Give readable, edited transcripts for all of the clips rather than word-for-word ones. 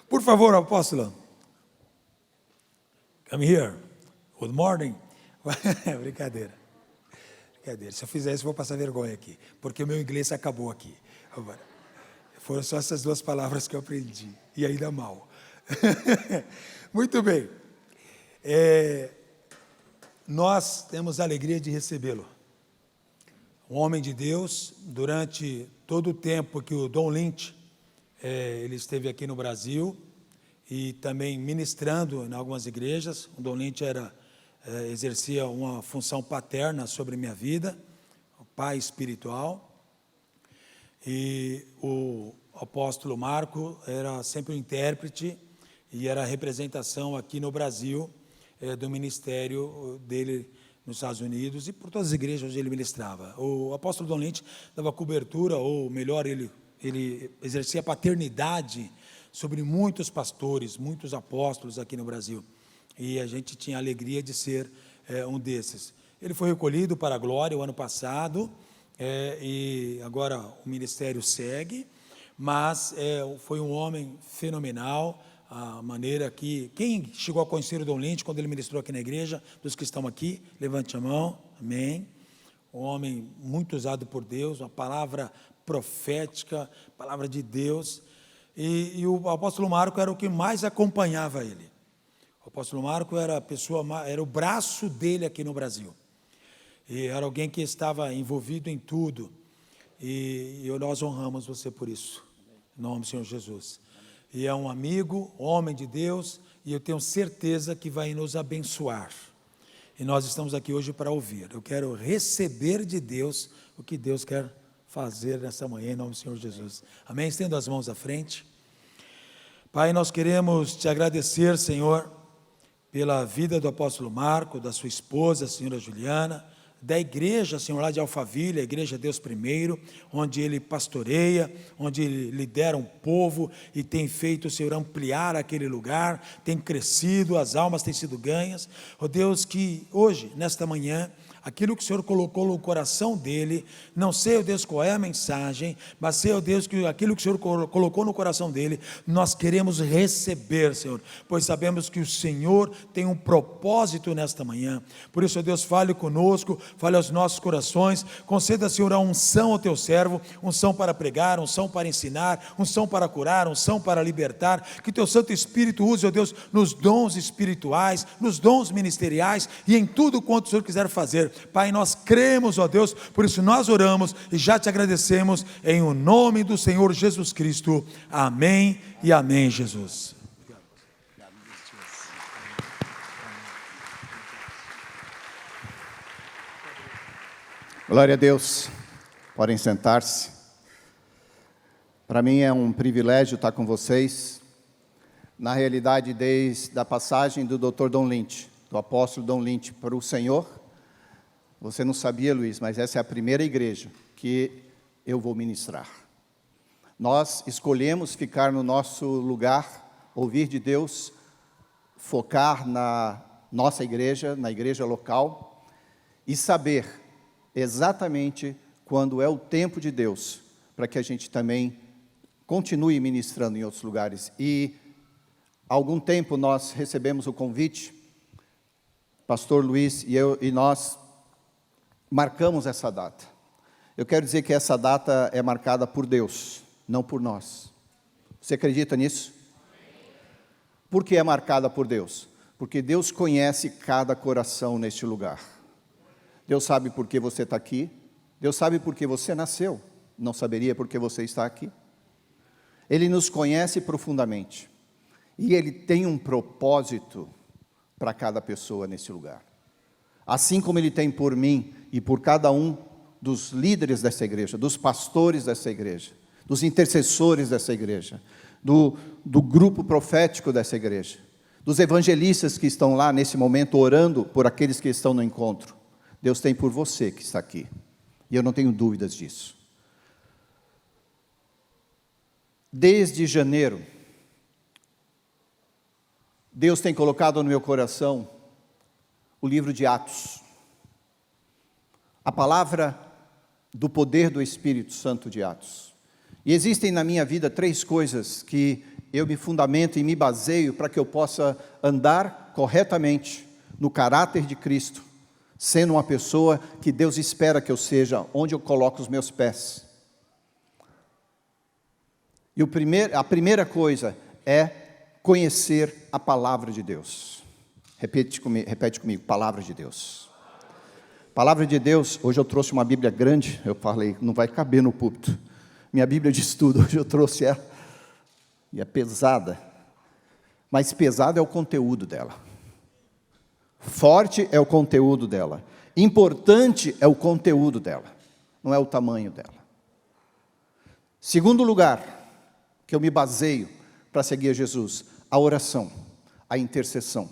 Por favor, apóstolo. Come here. Good morning. Brincadeira. Se eu fizer isso, eu vou passar vergonha aqui, porque o meu inglês acabou aqui. Foram só essas duas palavras que eu aprendi, e ainda mal. Muito bem. Nós temos a alegria de recebê-lo. Um homem de Deus, durante todo o tempo que o Don Lynch, ele esteve aqui no Brasil, e também ministrando em algumas igrejas. O Don Lynch exercia uma função paterna sobre minha vida, o pai espiritual, e o apóstolo Marco era sempre o intérprete e era a representação aqui no Brasil do ministério dele nos Estados Unidos e por todas as igrejas onde ele ministrava. O apóstolo Don Lynch dava cobertura, ou melhor, ele exercia paternidade sobre muitos pastores, muitos apóstolos aqui no Brasil. E a gente tinha a alegria de ser um desses. Ele foi recolhido para a glória o ano passado, e agora o ministério segue, mas foi um homem fenomenal, a maneira que... Quem chegou a conhecer o Don Lynch quando ele ministrou aqui na igreja? Dos que estão aqui, levante a mão, amém. Um homem muito usado por Deus, uma palavra profética, palavra de Deus, e o apóstolo Marco era o que mais acompanhava ele. O apóstolo Marco era o braço dele aqui no Brasil. E era alguém que estava envolvido em tudo. E nós honramos você por isso. Em nome do Senhor Jesus. E é um amigo, homem de Deus, e eu tenho certeza que vai nos abençoar. E nós estamos aqui hoje para ouvir. Eu quero receber de Deus o que Deus quer fazer nessa manhã, em nome do Senhor Jesus. Amém? Estenda as mãos à frente. Pai, nós queremos te agradecer, Senhor, pela vida do apóstolo Marco, da sua esposa, a senhora Juliana, da igreja, Senhor, lá de Alphaville, a igreja Deus Primeiro, onde ele pastoreia, onde ele lidera um povo e tem feito, Senhor, ampliar aquele lugar, tem crescido, as almas têm sido ganhas. Ó Deus, que hoje, nesta manhã, aquilo que o Senhor colocou no coração dele, não sei, ó Deus, qual é a mensagem, mas sei, ó Deus, que aquilo que o Senhor colocou no coração dele, nós queremos receber, Senhor, pois sabemos que o Senhor tem um propósito nesta manhã. Por isso, ó Deus, fale conosco, fale aos nossos corações, conceda, Senhor, a unção ao teu servo, unção para pregar, unção para ensinar, unção para curar, unção para libertar, que teu Santo Espírito use, ó Deus, nos dons espirituais, nos dons ministeriais e em tudo quanto o Senhor quiser fazer. Pai, nós cremos, ó Deus, por isso nós oramos e já te agradecemos em o nome do Senhor Jesus Cristo. Amém e amém, Jesus. Glória a Deus. Podem sentar-se. Para mim é um privilégio estar com vocês. Na realidade, desde a passagem do Dr. Don Lynch, do apóstolo Don Lynch para o Senhor, você não sabia, Luiz, mas essa é a primeira igreja que eu vou ministrar. Nós escolhemos ficar no nosso lugar, ouvir de Deus, focar na nossa igreja, na igreja local, e saber exatamente quando é o tempo de Deus, para que a gente também continue ministrando em outros lugares. E há algum tempo nós recebemos o convite, pastor Luiz e nós marcamos essa data. Eu quero dizer que essa data é marcada por Deus, não por nós. Você acredita nisso? Por que é marcada por Deus? Porque Deus conhece cada coração neste lugar. Deus sabe por que você está aqui. Deus sabe por que você nasceu. Não saberia por que você está aqui. Ele nos conhece profundamente. E Ele tem um propósito para cada pessoa nesse lugar. Assim como Ele tem por mim e por cada um dos líderes dessa igreja, dos pastores dessa igreja, dos intercessores dessa igreja, do grupo profético dessa igreja, dos evangelistas que estão lá nesse momento orando por aqueles que estão no encontro. Deus tem por você que está aqui, e eu não tenho dúvidas disso. Desde janeiro, Deus tem colocado no meu coração o livro de Atos, a palavra do poder do Espírito Santo de Atos. E existem na minha vida 3 coisas que eu me fundamento e me baseio para que eu possa andar corretamente no caráter de Cristo, sendo uma pessoa que Deus espera que eu seja, onde eu coloco os meus pés. E a primeira coisa é conhecer a palavra de Deus. Repete comigo, palavra de Deus. Palavra de Deus, hoje eu trouxe uma Bíblia grande, eu falei, não vai caber no púlpito. Minha Bíblia de estudo, hoje eu trouxe ela, e é pesada, mas pesado é o conteúdo dela. Forte é o conteúdo dela. Importante é o conteúdo dela, não é o tamanho dela. Segundo lugar, que eu me baseio para seguir Jesus, a oração, a intercessão.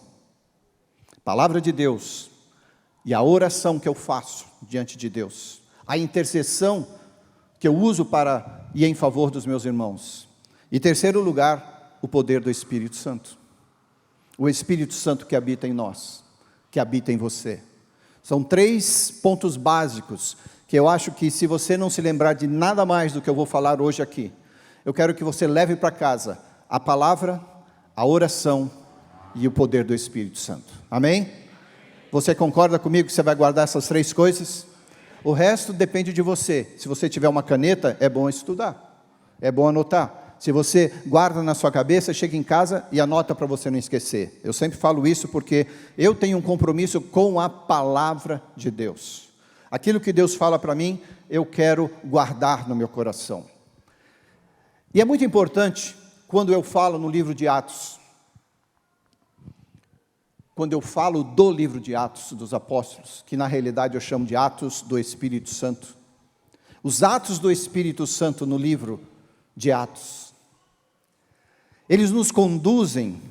Palavra de Deus e a oração que eu faço diante de Deus. A intercessão que eu uso para ir em favor dos meus irmãos. E terceiro lugar, o poder do Espírito Santo. O Espírito Santo que habita em nós, que habita em você. São 3 pontos básicos que eu acho que, se você não se lembrar de nada mais do que eu vou falar hoje aqui, eu quero que você leve para casa a palavra, a oração e o poder do Espírito Santo. Amém? Você concorda comigo que você vai guardar essas 3 coisas? O resto depende de você. Se você tiver uma caneta, é bom estudar, é bom anotar. Se você guarda na sua cabeça, chega em casa e anota para você não esquecer. Eu sempre falo isso porque eu tenho um compromisso com a palavra de Deus. Aquilo que Deus fala para mim, eu quero guardar no meu coração. E é muito importante, quando eu falo no livro de Atos, quando eu falo do livro de Atos dos Apóstolos, que na realidade eu chamo de Atos do Espírito Santo. Os Atos do Espírito Santo no livro de Atos, eles nos conduzem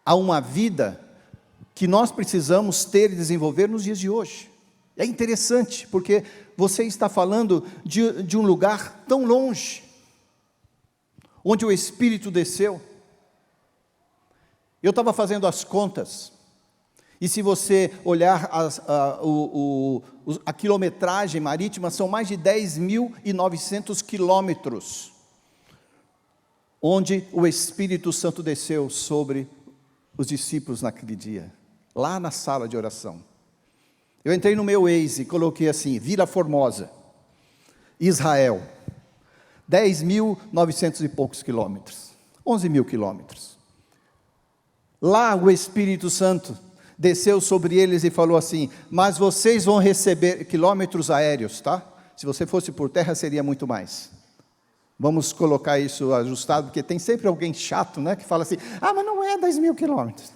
a uma vida que nós precisamos ter e desenvolver nos dias de hoje. É interessante, porque você está falando de um lugar tão longe, onde o Espírito desceu. Eu estava fazendo as contas, e se você olhar a quilometragem marítima, são mais de 10.900 quilômetros, onde o Espírito Santo desceu sobre os discípulos naquele dia, lá na sala de oração. Eu entrei no meu Waze e coloquei assim, Vila Formosa, Israel, 10.900 e poucos quilômetros, 11.000 quilômetros. Lá o Espírito Santo desceu sobre eles e falou assim, mas vocês vão receber quilômetros aéreos, tá? Se você fosse por terra seria muito mais. Vamos colocar isso ajustado, porque tem sempre alguém chato, né, que fala assim, mas não é 10.000 quilômetros.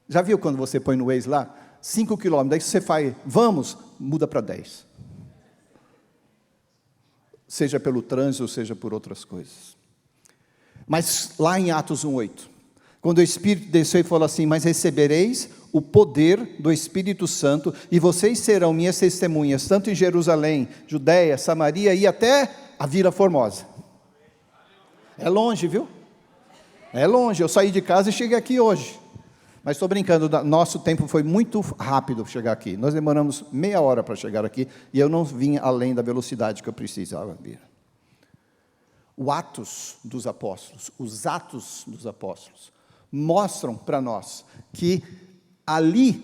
Já viu quando você põe no Waze lá, 5 quilômetros, daí você faz, vamos, muda para 10. Seja pelo trânsito, seja por outras coisas. Mas lá em Atos 1:8, quando o Espírito desceu e falou assim, mas recebereis o poder do Espírito Santo, e vocês serão minhas testemunhas, tanto em Jerusalém, Judeia, Samaria e até a Vila Formosa. É longe, viu? É longe, eu saí de casa e cheguei aqui hoje. Mas estou brincando, nosso tempo foi muito rápido chegar aqui. Nós demoramos meia hora para chegar aqui, e eu não vim além da velocidade que eu precisava vir. Os Atos dos Apóstolos, mostram para nós que ali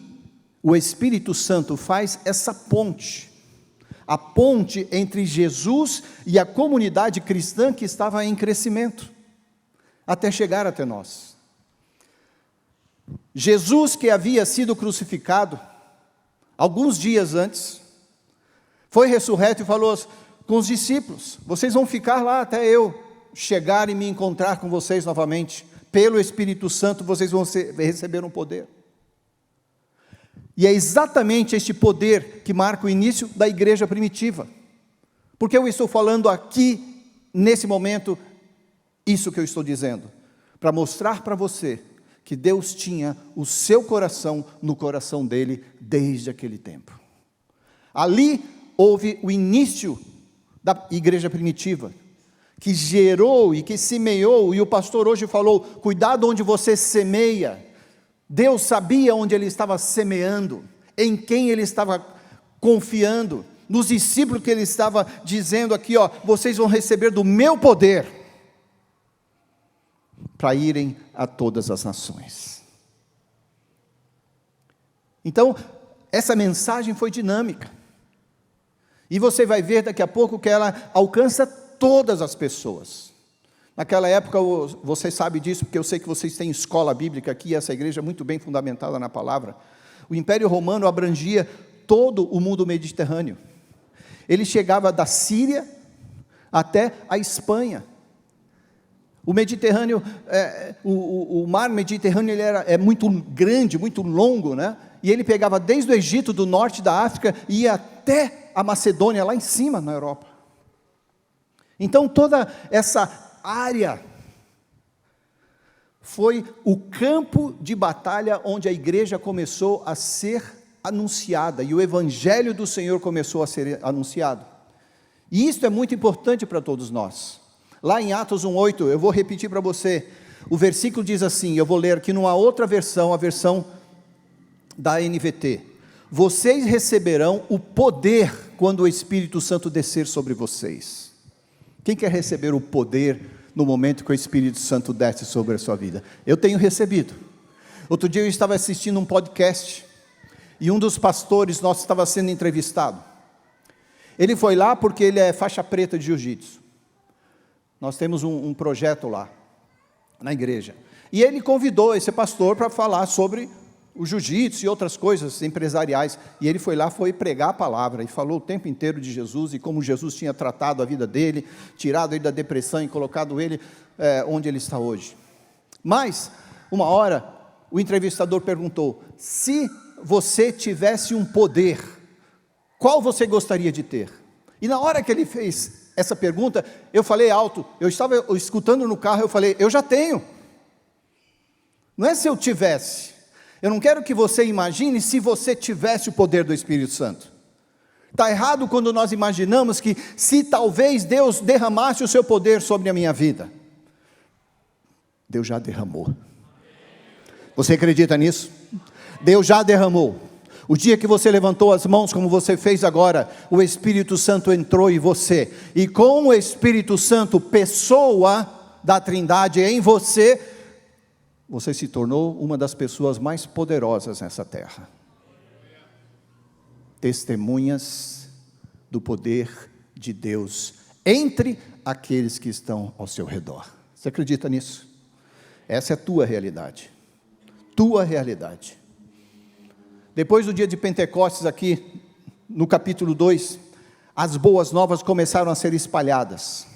o Espírito Santo faz essa ponte, a ponte entre Jesus e a comunidade cristã que estava em crescimento, até chegar até nós. Jesus, que havia sido crucificado alguns dias antes, foi ressurreto e falou com os discípulos, vocês vão ficar lá até eu chegar e me encontrar com vocês novamente, pelo Espírito Santo vocês vão receber um poder. E é exatamente este poder que marca o início da igreja primitiva, porque eu estou falando aqui, nesse momento, isso que eu estou dizendo, para mostrar para você, que Deus tinha o seu coração no coração dele desde aquele tempo. Ali houve o início da igreja primitiva, que gerou e que semeou, e o pastor hoje falou, cuidado onde você semeia. Deus sabia onde ele estava semeando, em quem ele estava confiando. nos discípulos que ele estava dizendo aqui, ó, vocês vão receber do meu poder, para irem a todas as nações. Então, essa mensagem foi dinâmica, e você vai ver daqui a pouco que ela alcança todas as pessoas. Naquela época, você sabe disso, porque eu sei que vocês têm escola bíblica aqui, essa igreja é muito bem fundamentada na palavra. O Império Romano abrangia todo o mundo mediterrâneo. Ele chegava da Síria até a Espanha. O Mediterrâneo, o mar Mediterrâneo, ele é muito grande, muito longo, né? E ele pegava desde o Egito, do norte da África, e ia até a Macedônia, lá em cima, na Europa. Então, toda essa área foi o campo de batalha onde a igreja começou a ser anunciada, e o evangelho do Senhor começou a ser anunciado. E isso é muito importante para todos nós. Lá em Atos 1:8, eu vou repetir para você, o versículo diz assim, eu vou ler aqui numa outra versão, a versão da NVT: vocês receberão o poder quando o Espírito Santo descer sobre vocês. Quem quer receber o poder no momento que o Espírito Santo desce sobre a sua vida? Eu tenho recebido. Outro dia eu estava assistindo um podcast, e um dos pastores nosso estava sendo entrevistado. Ele foi lá porque ele é faixa preta de jiu-jitsu. Nós temos um projeto lá, na igreja. E ele convidou esse pastor para falar sobre o jiu-jitsu e outras coisas empresariais. E ele foi lá, foi pregar a palavra, e falou o tempo inteiro de Jesus, e como Jesus tinha tratado a vida dele, tirado ele da depressão e colocado ele onde ele está hoje. Mas, uma hora, o entrevistador perguntou: se você tivesse um poder, qual você gostaria de ter? E na hora que ele fez essa pergunta, eu falei alto, eu estava escutando no carro, eu falei: eu já tenho. Não é se eu tivesse. Eu não quero que você imagine se você tivesse o poder do Espírito Santo. Está errado quando nós imaginamos que se talvez Deus derramasse o seu poder sobre a minha vida. Deus já derramou. Você acredita nisso? Deus já derramou. O dia que você levantou as mãos, como você fez agora, o Espírito Santo entrou em você. E com o Espírito Santo, pessoa da Trindade em você, você se tornou uma das pessoas mais poderosas nessa terra. Testemunhas do poder de Deus entre aqueles que estão ao seu redor. Você acredita nisso? Essa é a tua realidade. Tua realidade. Depois do dia de Pentecostes aqui, no capítulo 2, as boas novas começaram a ser espalhadas.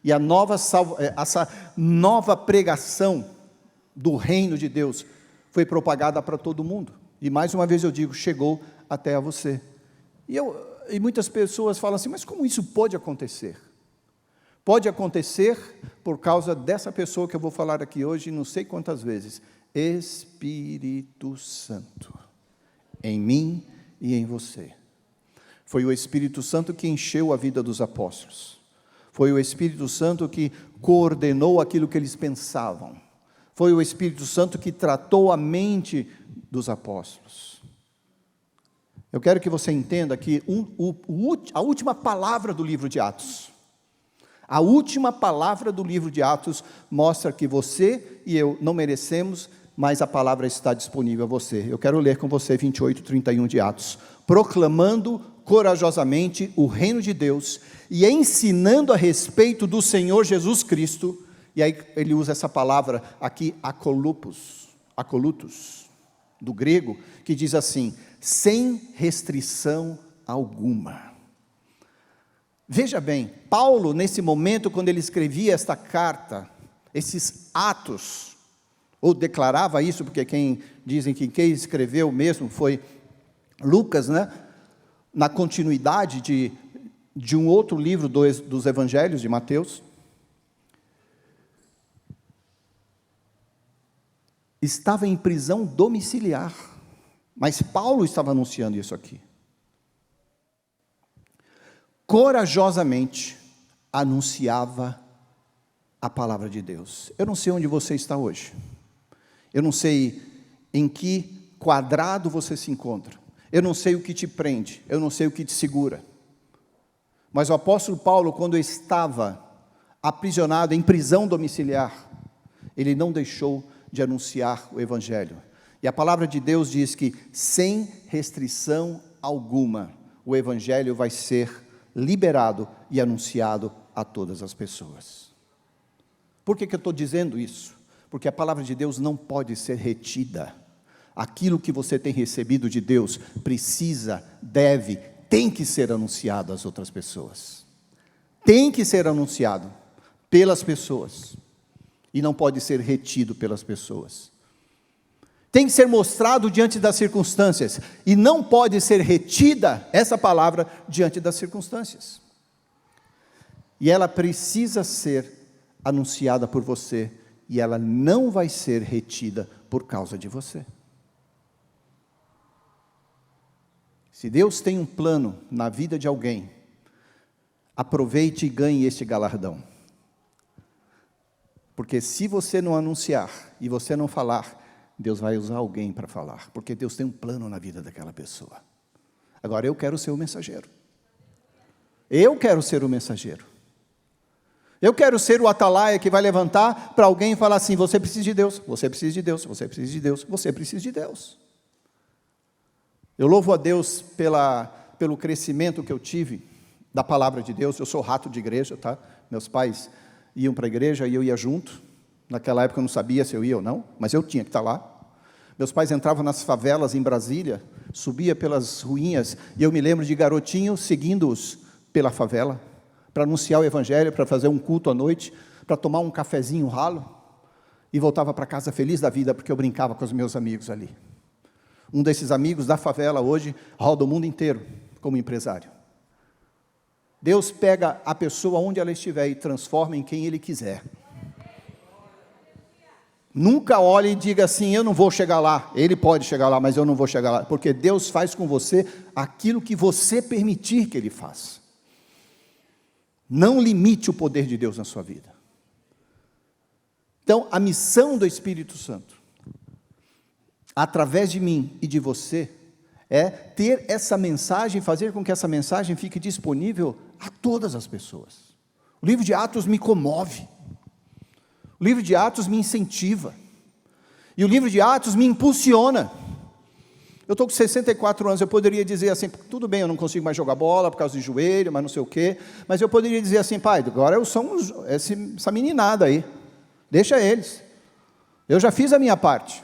E essa nova pregação do reino de Deus foi propagada para todo mundo. E mais uma vez eu digo, chegou até a você. E muitas pessoas falam assim: mas como isso pode acontecer? Pode acontecer por causa dessa pessoa que eu vou falar aqui hoje, não sei quantas vezes. Espírito Santo, em mim e em você. Foi o Espírito Santo que encheu a vida dos apóstolos. Foi o Espírito Santo que coordenou aquilo que eles pensavam. Foi o Espírito Santo que tratou a mente dos apóstolos. Eu quero que você entenda que a última palavra do livro de Atos, a última palavra do livro de Atos mostra que você e eu não merecemos, mas a palavra está disponível a você. Eu quero ler com você 28:31 de Atos. Proclamando corajosamente o reino de Deus e ensinando a respeito do Senhor Jesus Cristo. E aí ele usa essa palavra aqui, acolutos, do grego, que diz assim: sem restrição alguma. Veja bem, Paulo, nesse momento, quando ele escrevia esta carta, esses atos, ou declarava isso, porque dizem que quem escreveu mesmo foi Lucas, né? Na continuidade de um outro livro dos evangelhos de Mateus, estava em prisão domiciliar, mas Paulo estava anunciando isso aqui. Corajosamente anunciava a palavra de Deus. Eu não sei onde você está hoje, eu não sei em que quadrado você se encontra, eu não sei o que te prende, eu não sei o que te segura, Mas o apóstolo Paulo, quando estava aprisionado em prisão domiciliar, ele não deixou de anunciar o evangelho. E a palavra de Deus diz que, sem restrição alguma, o evangelho vai ser liberado e anunciado a todas as pessoas. Por que eu estou dizendo isso? Porque a palavra de Deus não pode ser retida. Aquilo que você tem recebido de Deus precisa, deve, tem que ser anunciado às outras pessoas. Tem que ser anunciado pelas pessoas. E não pode ser retido pelas pessoas. Tem que ser mostrado diante das circunstâncias. E não pode ser retida essa palavra diante das circunstâncias. E ela precisa ser anunciada por você. E ela não vai ser retida por causa de você. Se Deus tem um plano na vida de alguém, aproveite e ganhe este galardão. Porque se você não anunciar e você não falar, Deus vai usar alguém para falar. Porque Deus tem um plano na vida daquela pessoa. Agora eu quero ser o mensageiro. Eu quero ser o mensageiro. Eu quero ser o atalaia que vai levantar para alguém e falar assim: você precisa de Deus, você precisa de Deus, você precisa de Deus, você precisa de Deus. Eu louvo a Deus pelo crescimento que eu tive da palavra de Deus. Eu sou rato de igreja, tá? Meus pais iam para a igreja e eu ia junto. Naquela época eu não sabia se eu ia ou não, mas eu tinha que estar lá. Meus pais entravam nas favelas em Brasília, subia pelas ruínas, e eu me lembro de garotinho seguindo-os pela favela, para anunciar o evangelho, para fazer um culto à noite, para tomar um cafezinho ralo, e voltava para casa feliz da vida, porque eu brincava com os meus amigos ali. Um desses amigos da favela hoje roda o mundo inteiro como empresário. Deus pega a pessoa onde ela estiver e transforma em quem Ele quiser. Nunca olhe e diga assim: eu não vou chegar lá. Ele pode chegar lá, mas eu não vou chegar lá. Porque Deus faz com você aquilo que você permitir que Ele faça. Não limite o poder de Deus na sua vida. Então, a missão do Espírito Santo, através de mim e de você, é ter essa mensagem, fazer com que essa mensagem fique disponível a todas as pessoas. O livro de Atos me comove. O livro de Atos me incentiva. E o livro de Atos me impulsiona. Eu estou com 64 anos, eu poderia dizer assim: tudo bem, eu não consigo mais jogar bola por causa de joelho, mas não sei o quê. Mas eu poderia dizer assim: pai, agora eu sou essa meninada aí. Deixa eles. Eu já fiz a minha parte.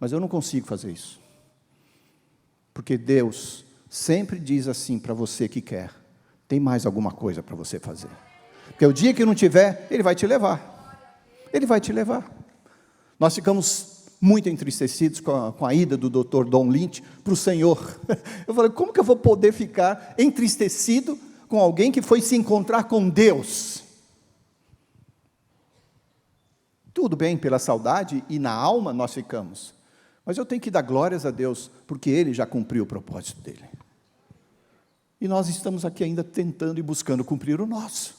Mas eu não consigo fazer isso. Porque Deus sempre diz assim para você que quer: tem mais alguma coisa para você fazer. Porque o dia que não tiver, Ele vai te levar. Ele vai te levar. Nós ficamos muito entristecidos com a ida do Dr. Don Lynch para o Senhor. Eu falei: como que eu vou poder ficar entristecido com alguém que foi se encontrar com Deus? Tudo bem, pela saudade e na alma nós ficamos. Mas eu tenho que dar glórias a Deus, porque Ele já cumpriu o propósito dEle. E nós estamos aqui ainda tentando e buscando cumprir o nosso.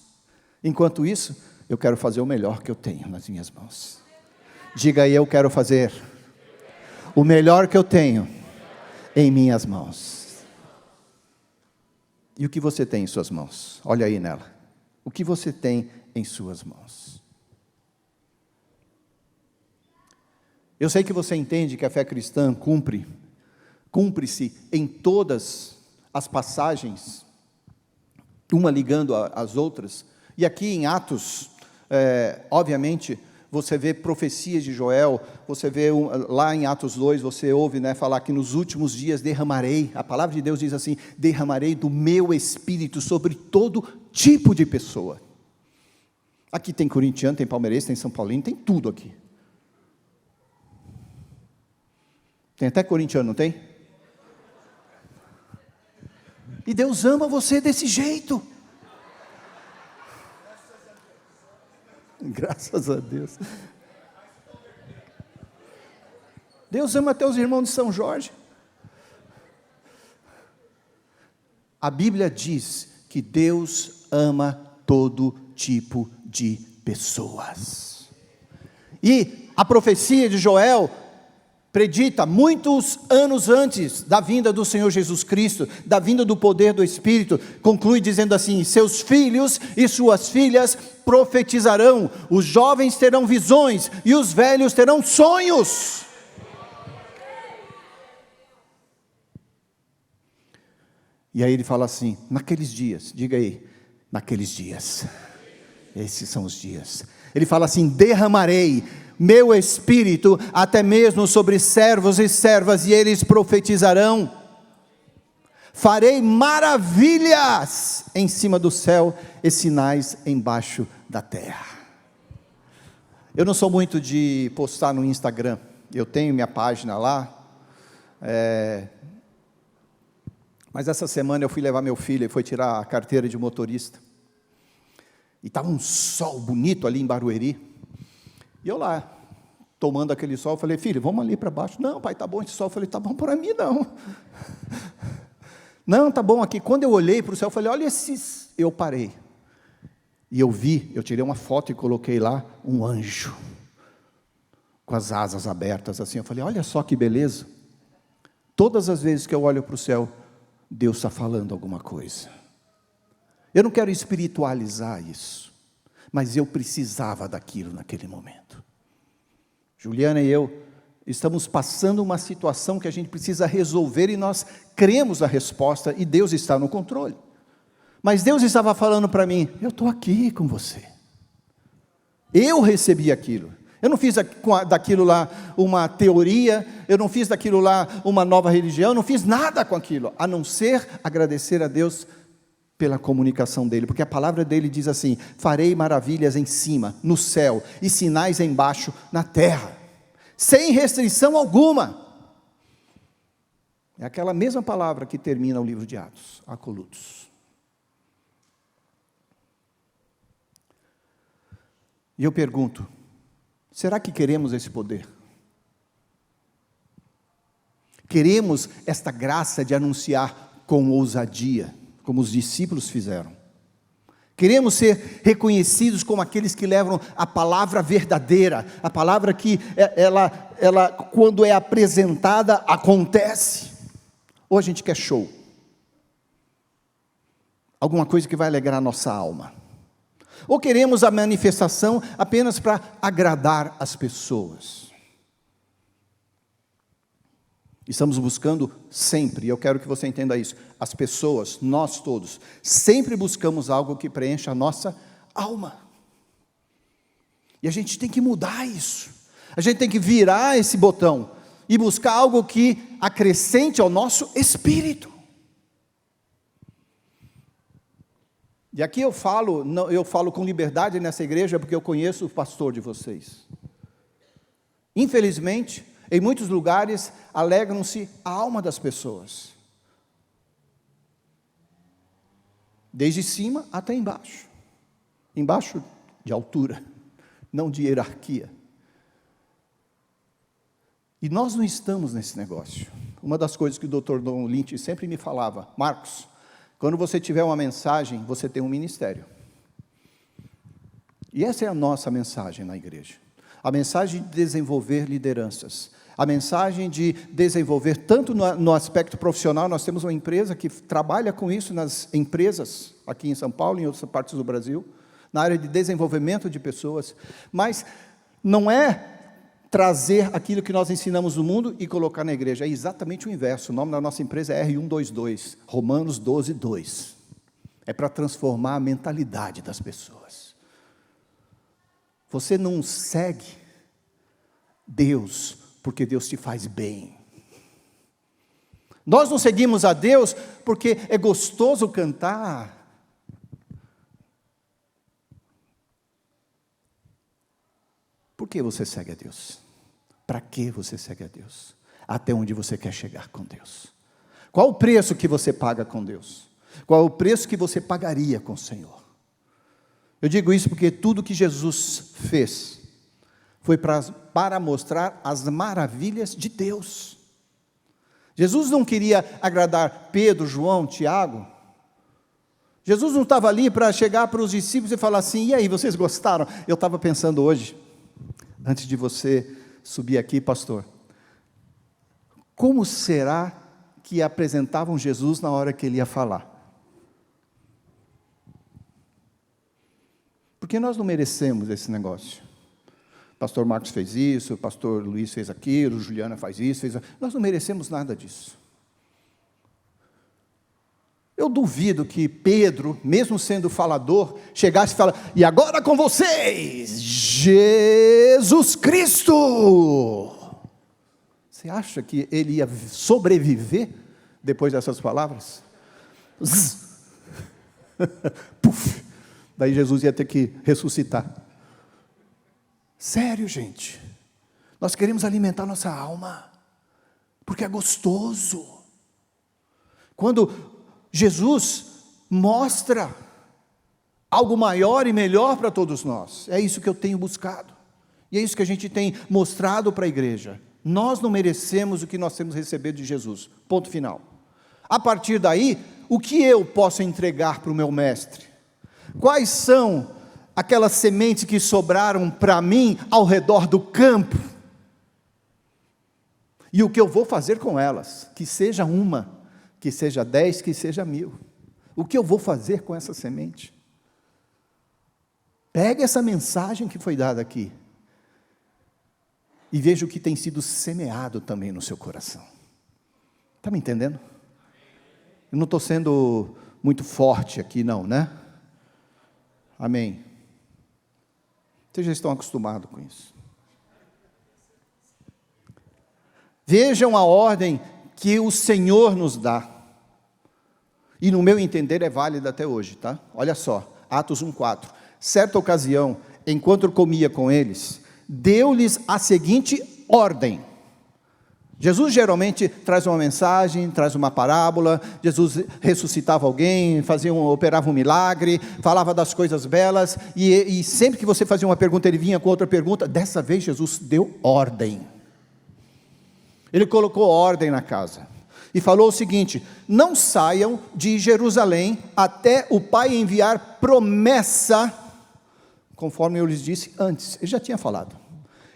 Enquanto isso, eu quero fazer o melhor que eu tenho nas minhas mãos. Diga aí: eu quero fazer o melhor que eu tenho em minhas mãos. E o que você tem em suas mãos? Olha aí nela. O que você tem em suas mãos? Eu sei que você entende que a fé cristã cumpre-se em todas as passagens, uma ligando às outras. E aqui em Atos, obviamente, você vê profecias de Joel, você vê lá em Atos 2, você ouve falar que nos últimos dias derramarei, a palavra de Deus diz assim: derramarei do meu espírito sobre todo tipo de pessoa. Aqui tem corintiano, tem palmeirense, tem São Paulino, tem tudo aqui. Tem até corintiano, não tem? E Deus ama você desse jeito. Graças a Deus. Deus ama até os irmãos de São Jorge. A Bíblia diz que Deus ama todo tipo de pessoas. E a profecia de Joel predita muitos anos antes da vinda do Senhor Jesus Cristo, da vinda do poder do Espírito, conclui dizendo assim: seus filhos e suas filhas profetizarão, os jovens terão visões e os velhos terão sonhos. E aí ele fala assim: naqueles dias, diga aí, naqueles dias, esses são os dias. Ele fala assim: derramarei meu espírito até mesmo sobre servos e servas, e eles profetizarão. Farei maravilhas em cima do céu e sinais embaixo da terra. Eu não sou muito de postar no Instagram. Eu tenho minha página lá. Mas essa semana eu fui levar meu filho, ele foi tirar a carteira de motorista. E estava um sol bonito ali em Barueri. E eu lá, tomando aquele sol, falei: filho, vamos ali para baixo. Não, pai, tá bom esse sol. Eu falei: tá bom para mim não. Não, tá bom aqui. Quando eu olhei para o céu, eu falei: olha esses. Eu parei. E eu tirei uma foto e coloquei lá um anjo, com as asas abertas assim. Eu falei: olha só que beleza. Todas as vezes que eu olho para o céu, Deus está falando alguma coisa. Eu não quero espiritualizar isso, mas eu precisava daquilo naquele momento. Juliana e eu estamos passando uma situação que a gente precisa resolver, e nós cremos na resposta, e Deus está no controle. Mas Deus estava falando para mim: eu estou aqui com você. Eu recebi aquilo. Eu não fiz daquilo lá uma teoria, eu não fiz daquilo lá uma nova religião, eu não fiz nada com aquilo, a não ser agradecer a Deus pela comunicação dele, porque a palavra dele diz assim: farei maravilhas em cima, no céu, e sinais embaixo, na terra, sem restrição alguma. É aquela mesma palavra que termina o livro de Atos, acolutos. E eu pergunto: será que queremos esse poder? Queremos esta graça de anunciar com ousadia, como os discípulos fizeram? Queremos ser reconhecidos como aqueles que levam a palavra verdadeira, a palavra que ela quando é apresentada, acontece? Ou a gente quer show? Alguma coisa que vai alegrar a nossa alma? Ou queremos a manifestação apenas para agradar as pessoas? Estamos buscando sempre, e eu quero que você entenda isso, as pessoas, nós todos, sempre buscamos algo que preencha a nossa alma. E a gente tem que mudar isso. A gente tem que virar esse botão e buscar algo que acrescente ao nosso espírito. E aqui eu falo com liberdade nessa igreja, porque eu conheço o pastor de vocês. Infelizmente, em muitos lugares, alegram-se a alma das pessoas. Desde cima até embaixo. Embaixo de altura, não de hierarquia. E nós não estamos nesse negócio. Uma das coisas que o Dr. Don Lynch sempre me falava: Marcos, quando você tiver uma mensagem, você tem um ministério. E essa é a nossa mensagem na igreja. A mensagem de desenvolver lideranças. A mensagem de desenvolver, tanto no aspecto profissional, nós temos uma empresa que trabalha com isso nas empresas, aqui em São Paulo e em outras partes do Brasil, na área de desenvolvimento de pessoas. Mas não é trazer aquilo que nós ensinamos no mundo e colocar na igreja. É exatamente o inverso. O nome da nossa empresa é R122, Romanos 12, 2. É para transformar a mentalidade das pessoas. Você não segue Deus porque Deus te faz bem. Nós não seguimos a Deus porque é gostoso cantar. Por que você segue a Deus? Para que você segue a Deus? Até onde você quer chegar com Deus? Qual o preço que você paga com Deus? Qual é o preço que você pagaria com o Senhor? Eu digo isso porque tudo que Jesus fez foi para mostrar as maravilhas de Deus. Jesus não queria agradar Pedro, João, Tiago. Jesus não estava ali para chegar para os discípulos e falar assim: e aí, vocês gostaram? Eu estava pensando hoje, antes de você subir aqui, pastor, como será que apresentavam Jesus na hora que ele ia falar? Porque nós não merecemos esse negócio. O pastor Marcos fez isso, o pastor Luiz fez aquilo, Juliana faz isso, nós não merecemos nada disso. Eu duvido que Pedro, mesmo sendo falador, chegasse e falasse: e agora com vocês, Jesus Cristo. Você acha que ele ia sobreviver depois dessas palavras? Puf! Daí Jesus ia ter que ressuscitar. Sério, gente. Nós queremos alimentar nossa alma, porque é gostoso. Quando Jesus mostra algo maior e melhor para todos nós, é isso que eu tenho buscado, e é isso que a gente tem mostrado para a igreja. Nós não merecemos o que nós temos recebido de Jesus, ponto final. A partir daí, o que eu posso entregar para o meu mestre? Quais são aquelas sementes que sobraram para mim ao redor do campo? E o que eu vou fazer com elas? Que seja uma, que seja 10, que seja 1000. O que eu vou fazer com essa semente? Pega essa mensagem que foi dada aqui e veja o que tem sido semeado também no seu coração. Está me entendendo? Eu não estou sendo muito forte aqui não, né? Amém. Vocês já estão acostumados com isso. Vejam a ordem que o Senhor nos dá, e no meu entender é válida até hoje, tá? Olha só, Atos 1:4. Certa ocasião, enquanto comia com eles, deu-lhes a seguinte ordem. Jesus geralmente traz uma mensagem, traz uma parábola. Jesus ressuscitava alguém, operava um milagre, falava das coisas belas, e sempre que você fazia uma pergunta, ele vinha com outra pergunta. Dessa vez Jesus deu ordem. Ele colocou ordem na casa e falou o seguinte: não saiam de Jerusalém até o Pai enviar promessa, conforme eu lhes disse antes. Ele já tinha falado,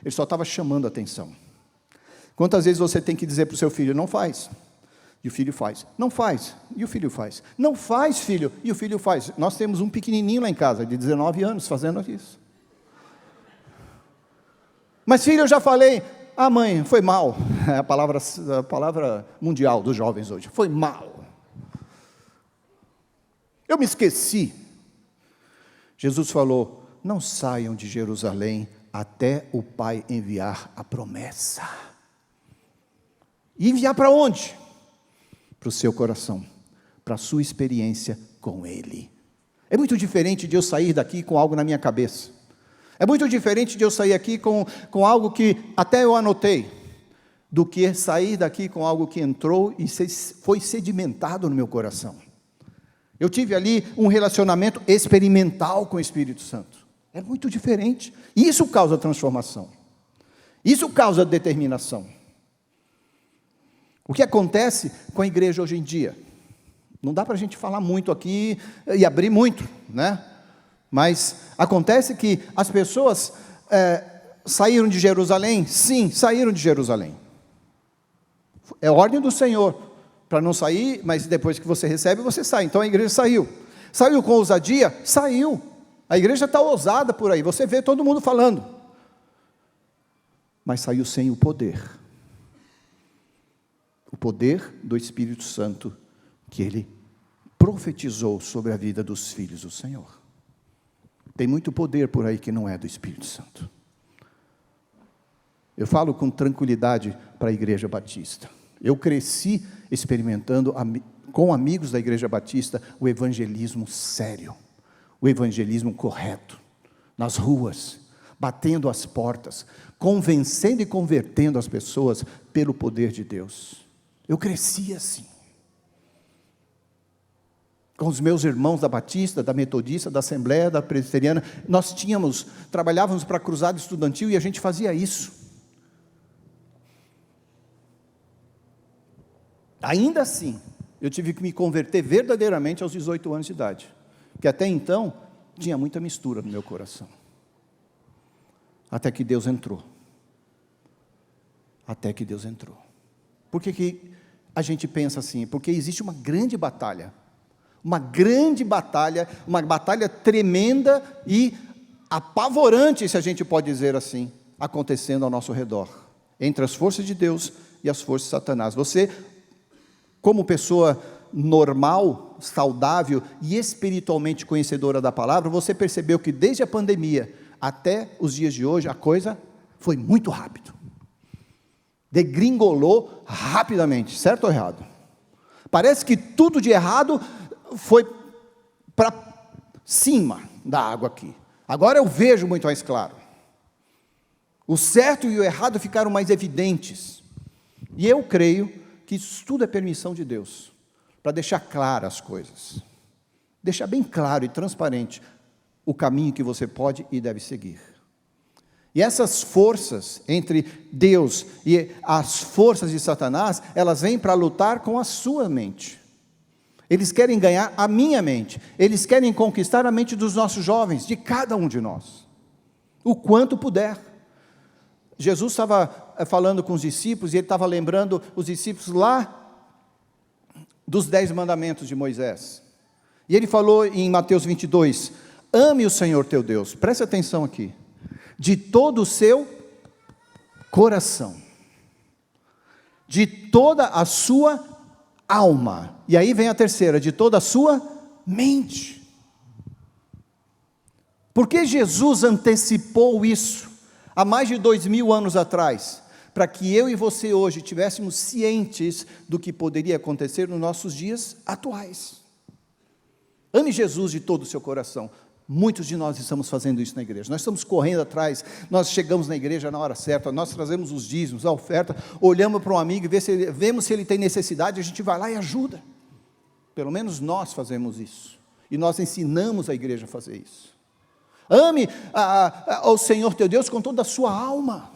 ele só estava chamando a atenção. Quantas vezes você tem que dizer para o seu filho: não faz, e o filho faz, não faz, e o filho faz, não faz, filho, e o filho faz. Nós temos um pequenininho lá em casa, de 19 anos, fazendo isso. Mas filho, eu já falei. Ah, mãe, foi mal. É a palavra mundial dos jovens hoje. Foi mal. Eu me esqueci. Jesus falou: não saiam de Jerusalém até o Pai enviar a promessa. E enviar para onde? Para o seu coração, para a sua experiência com Ele. É muito diferente de eu sair daqui com algo na minha cabeça. É muito diferente de eu sair aqui com algo que até eu anotei, do que sair daqui com algo que entrou e foi sedimentado no meu coração. Eu tive ali um relacionamento experimental com o Espírito Santo. É muito diferente. Isso causa transformação. Isso causa determinação. O que acontece com a igreja hoje em dia? Não dá para a gente falar muito aqui e abrir muito, né? Mas acontece que as pessoas saíram de Jerusalém. Sim, saíram de Jerusalém. É ordem do Senhor para não sair, mas depois que você recebe, você sai. Então a igreja saiu. Saiu com ousadia? Saiu. A igreja está ousada por aí, você vê todo mundo falando. Mas saiu sem o poder. O poder do Espírito Santo que Ele profetizou sobre a vida dos filhos do Senhor. Tem muito poder por aí que não é do Espírito Santo. Eu falo com tranquilidade para a Igreja Batista. Eu cresci experimentando com amigos da Igreja Batista o evangelismo sério, o evangelismo correto, nas ruas, batendo as portas, convencendo e convertendo as pessoas pelo poder de Deus. Eu cresci assim. Com os meus irmãos da Batista, da Metodista, da Assembleia, da Presbiteriana, nós trabalhávamos para a Cruzada Estudantil e a gente fazia isso. Ainda assim, eu tive que me converter verdadeiramente aos 18 anos de idade, porque até então, tinha muita mistura no meu coração. Até que Deus entrou. Até que Deus entrou. Por que a gente pensa assim? Porque existe uma batalha tremenda e apavorante, se a gente pode dizer assim, acontecendo ao nosso redor, entre as forças de Deus e as forças de Satanás. Você, como pessoa normal, saudável e espiritualmente conhecedora da palavra, você percebeu que desde a pandemia até os dias de hoje, a coisa foi muito rápido. Degringolou rapidamente, certo ou errado? Parece que tudo de errado foi para cima da água aqui. Agora eu vejo muito mais claro. O certo e o errado ficaram mais evidentes. E eu creio que isso tudo é permissão de Deus, para deixar claras as coisas. Deixar bem claro e transparente o caminho que você pode e deve seguir. E essas forças entre Deus e as forças de Satanás, elas vêm para lutar com a sua mente. Eles querem ganhar a minha mente. Eles querem conquistar a mente dos nossos jovens, de cada um de nós, o quanto puder. Jesus estava falando com os discípulos, e ele estava lembrando os discípulos lá dos 10 mandamentos de Moisés. E ele falou em Mateus 22, ame o Senhor teu Deus, preste atenção aqui, de todo o seu coração, de toda a sua alma, e aí vem a terceira, de toda a sua mente. Porque Jesus antecipou isso há mais de 2000 anos atrás, para que eu e você hoje tivéssemos cientes do que poderia acontecer nos nossos dias atuais. Ame Jesus de todo o seu coração. Muitos de nós estamos fazendo isso na igreja, nós estamos correndo atrás, nós chegamos na igreja na hora certa, nós trazemos os dízimos, a oferta, olhamos para um amigo e vemos se ele tem necessidade, a gente vai lá e ajuda. Pelo menos nós fazemos isso, e nós ensinamos a igreja a fazer isso. Ame ao Senhor teu Deus com toda a sua alma.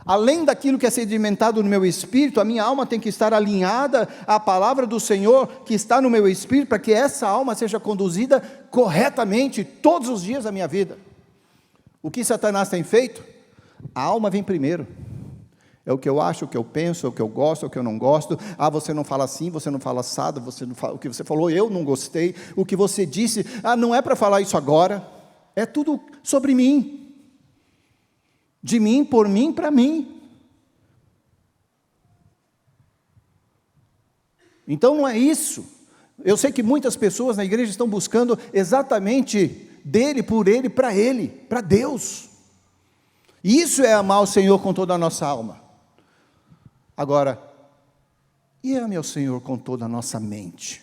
Além daquilo que é sedimentado no meu espírito, a minha alma tem que estar alinhada à palavra do Senhor que está no meu espírito, para que essa alma seja conduzida corretamente todos os dias da minha vida. O que Satanás tem feito? A alma vem primeiro. É o que eu acho, o que eu penso, é o que eu gosto, é o que eu não gosto. Ah, você não fala assim, você não fala assado, o que você falou, eu não gostei. O que você disse, não é para falar isso agora. É tudo sobre mim. De mim, por mim, para mim. Então não é isso. Eu sei que muitas pessoas na igreja estão buscando exatamente dele, por ele, para Deus. E isso é amar o Senhor com toda a nossa alma. Agora, e ame ao Senhor com toda a nossa mente?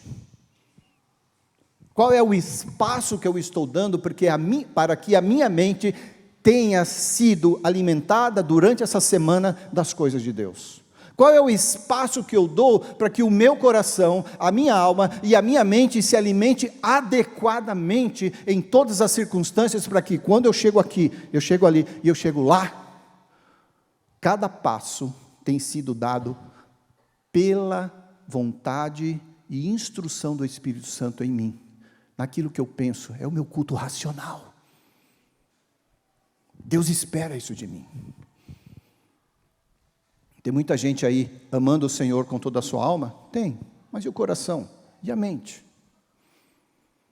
Qual é o espaço que eu estou dando para que a minha mente tenha sido alimentada durante essa semana das coisas de Deus? Qual é o espaço que eu dou para que o meu coração, a minha alma e a minha mente se alimente adequadamente em todas as circunstâncias, para que quando eu chego aqui, eu chego ali e eu chego lá, cada passo tem sido dado pela vontade e instrução do Espírito Santo em mim, naquilo que eu penso, é o meu culto racional. Deus espera isso de mim. Tem muita gente aí amando o Senhor com toda a sua alma? Tem, mas e o coração? E a mente?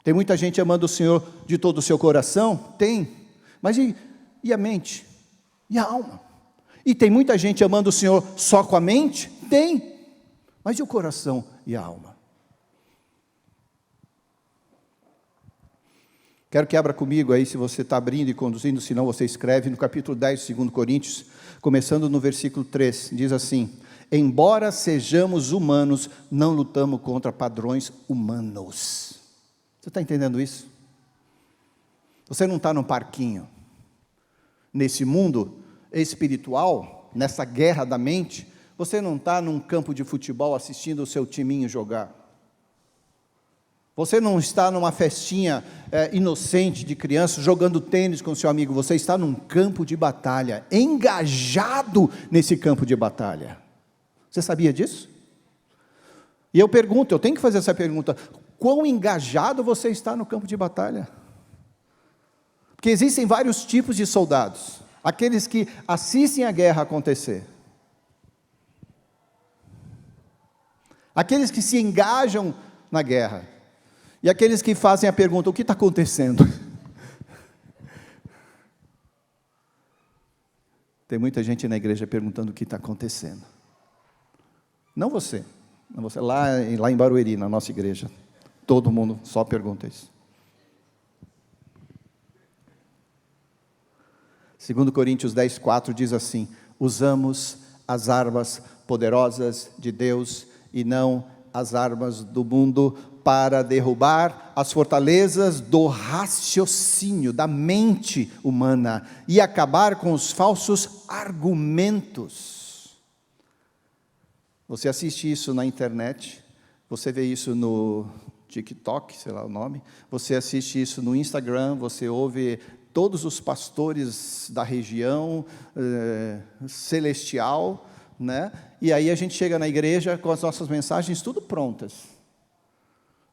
Tem muita gente amando o Senhor de todo o seu coração? Tem, mas e a mente? E a alma? E tem muita gente amando o Senhor só com a mente? Tem, mas e o coração e a alma? Quero que abra comigo aí, se você está abrindo e conduzindo, se não você escreve, no capítulo 10 de 2 Coríntios, começando no versículo 3, diz assim: embora sejamos humanos, não lutamos contra padrões humanos. Você está entendendo isso? Você não está num parquinho. Nesse mundo espiritual, nessa guerra da mente, você não está num campo de futebol assistindo o seu timinho jogar. Você não está numa festinha inocente de criança, jogando tênis com seu amigo. Você está num campo de batalha, engajado nesse campo de batalha. Você sabia disso? E eu pergunto, eu tenho que fazer essa pergunta: quão engajado você está no campo de batalha? Porque existem vários tipos de soldados. Aqueles que assistem a guerra acontecer. aqueles que se engajam na guerra, e aqueles que fazem a pergunta: o que está acontecendo? Tem muita gente na igreja perguntando o que está acontecendo. Não você, lá em Barueri, na nossa igreja, todo mundo só pergunta isso. 2 Coríntios 10:4 diz assim: usamos as armas poderosas de Deus e não as armas do mundo, para derrubar as fortalezas do raciocínio, da mente humana, e acabar com os falsos argumentos. Você assiste isso na internet, você vê isso no TikTok, sei lá o nome, você assiste isso no Instagram, você ouve todos os pastores da região celestial, né? E aí a gente chega na igreja com as nossas mensagens tudo prontas.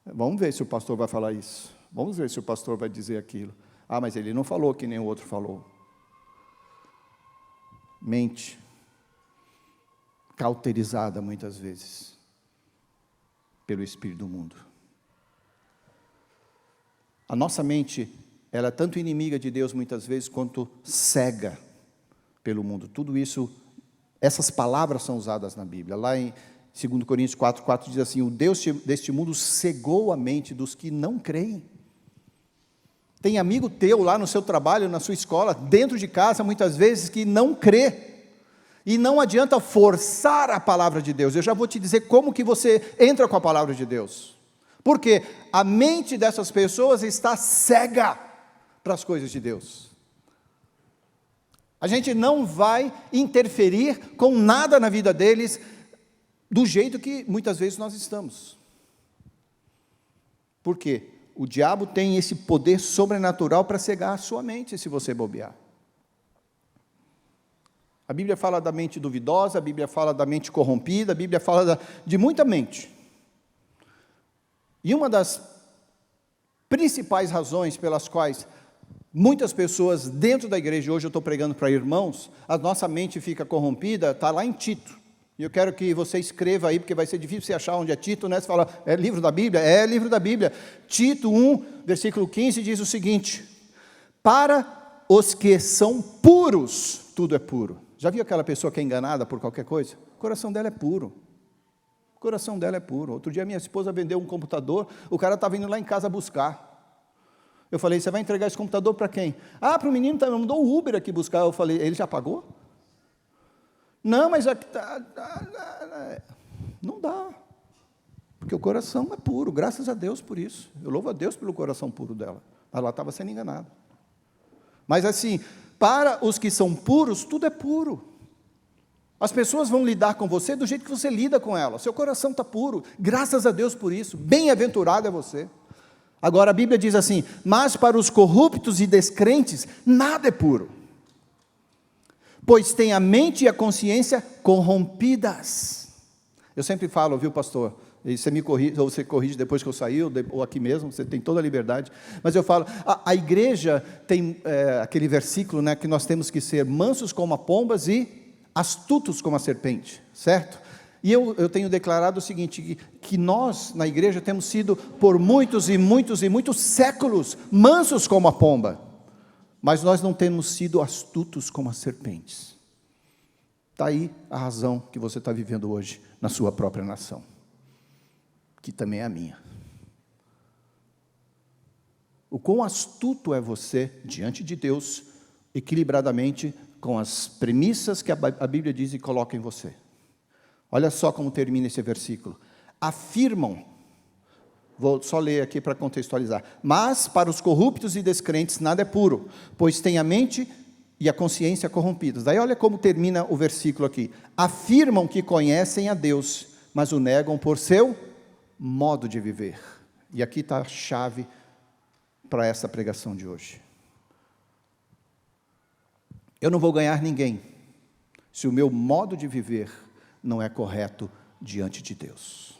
Vamos ver se o pastor vai falar isso. Vamos ver se o pastor vai dizer aquilo. Ah, mas ele não falou que nem o outro falou. Mente cauterizada muitas vezes pelo espírito do mundo. A nossa mente, ela é tanto inimiga de Deus muitas vezes, quanto cega pelo mundo. Tudo isso, essas palavras são usadas na Bíblia. Lá em 2 Coríntios 4:4 diz assim: o Deus deste mundo cegou a mente dos que não creem. Tem amigo teu lá no seu trabalho, na sua escola, dentro de casa, muitas vezes, que não crê. E não adianta forçar a palavra de Deus. Eu já vou te dizer como que você entra com a palavra de Deus. Porque a mente dessas pessoas está cega para as coisas de Deus. A gente não vai interferir com nada na vida deles, do jeito que muitas vezes nós estamos. Por quê? O diabo tem esse poder sobrenatural para cegar a sua mente, se você bobear. A Bíblia fala da mente duvidosa, a Bíblia fala da mente corrompida, a Bíblia fala de muita mente. E uma das principais razões pelas quais muitas pessoas dentro da igreja, hoje eu estou pregando para irmãos, a nossa mente fica corrompida, está lá em Tito. E eu quero que você escreva aí, porque vai ser difícil você achar onde é Tito, né? Você fala, é livro da Bíblia? É livro da Bíblia. Tito 1, versículo 15, diz o seguinte: para os que são puros, tudo é puro. Já viu aquela pessoa que é enganada por qualquer coisa? O coração dela é puro. O coração dela é puro. Outro dia minha esposa vendeu um computador, o cara estava indo lá em casa buscar. Eu falei, você vai entregar esse computador para quem? Ah, para o menino, mandou o Uber aqui buscar. Eu falei, ele já pagou? Não, mas não dá. Porque o coração é puro, graças a Deus por isso. Eu louvo a Deus pelo coração puro dela. Ela estava sendo enganada. Mas assim, para os que são puros, tudo é puro. As pessoas vão lidar com você do jeito que você lida com elas. Seu coração está puro, graças a Deus por isso. Bem-aventurado é você. Agora a Bíblia diz assim: mas para os corruptos e descrentes, nada é puro, pois tem a mente e a consciência corrompidas. Eu sempre falo, viu, pastor? E você me corrige, ou você corrige depois que eu saí, ou aqui mesmo, você tem toda a liberdade. Mas eu falo, a igreja tem aquele versículo, né, que nós temos que ser mansos como a pombas e astutos como a serpente, certo? E eu tenho declarado o seguinte, que nós, na igreja, temos sido, por muitos e muitos e muitos séculos, mansos como a pomba, mas nós não temos sido astutos como as serpentes. Está aí a razão que você está vivendo hoje na sua própria nação, que também é a minha. O quão astuto é você diante de Deus, equilibradamente, com as premissas que a Bíblia diz e coloca em você. Olha só como termina esse versículo. Afirmam, vou só ler aqui para contextualizar: mas para os corruptos e descrentes nada é puro, pois tem a mente e a consciência corrompidas. Daí olha como termina o versículo aqui. Afirmam que conhecem a Deus, mas o negam por seu modo de viver. E aqui está a chave para essa pregação de hoje. Eu não vou ganhar ninguém se o meu modo de viver não é correto diante de Deus.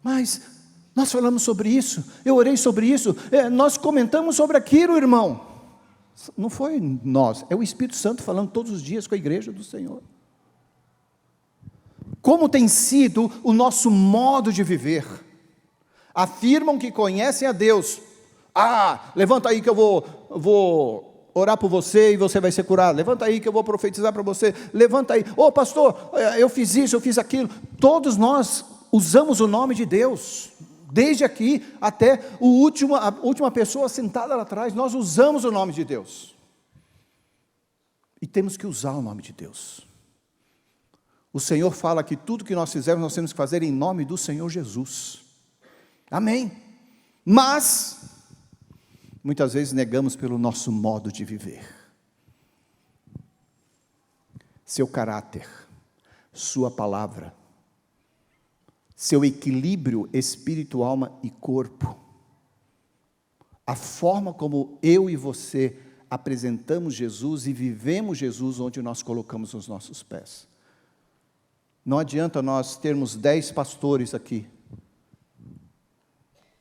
Mas nós falamos sobre isso, eu orei sobre isso, nós comentamos sobre aquilo, irmão. Não foi nós, é o Espírito Santo falando todos os dias com a igreja do Senhor. Como tem sido o nosso modo de viver? Afirmam que conhecem a Deus. Levanta aí que eu vou orar por você e você vai ser curado. Levanta aí que eu vou profetizar para você. Levanta aí. Pastor, eu fiz isso, eu fiz aquilo. Todos nós usamos o nome de Deus. Desde aqui até a última pessoa sentada lá atrás, nós usamos o nome de Deus. E temos que usar o nome de Deus. O Senhor fala que tudo que nós fizermos, nós temos que fazer em nome do Senhor Jesus. Amém. Mas, muitas vezes negamos pelo nosso modo de viver. Seu caráter, sua palavra, seu equilíbrio espírito, alma e corpo, a forma como eu e você apresentamos Jesus e vivemos Jesus onde nós colocamos os nossos pés. Não adianta nós termos 10 pastores aqui.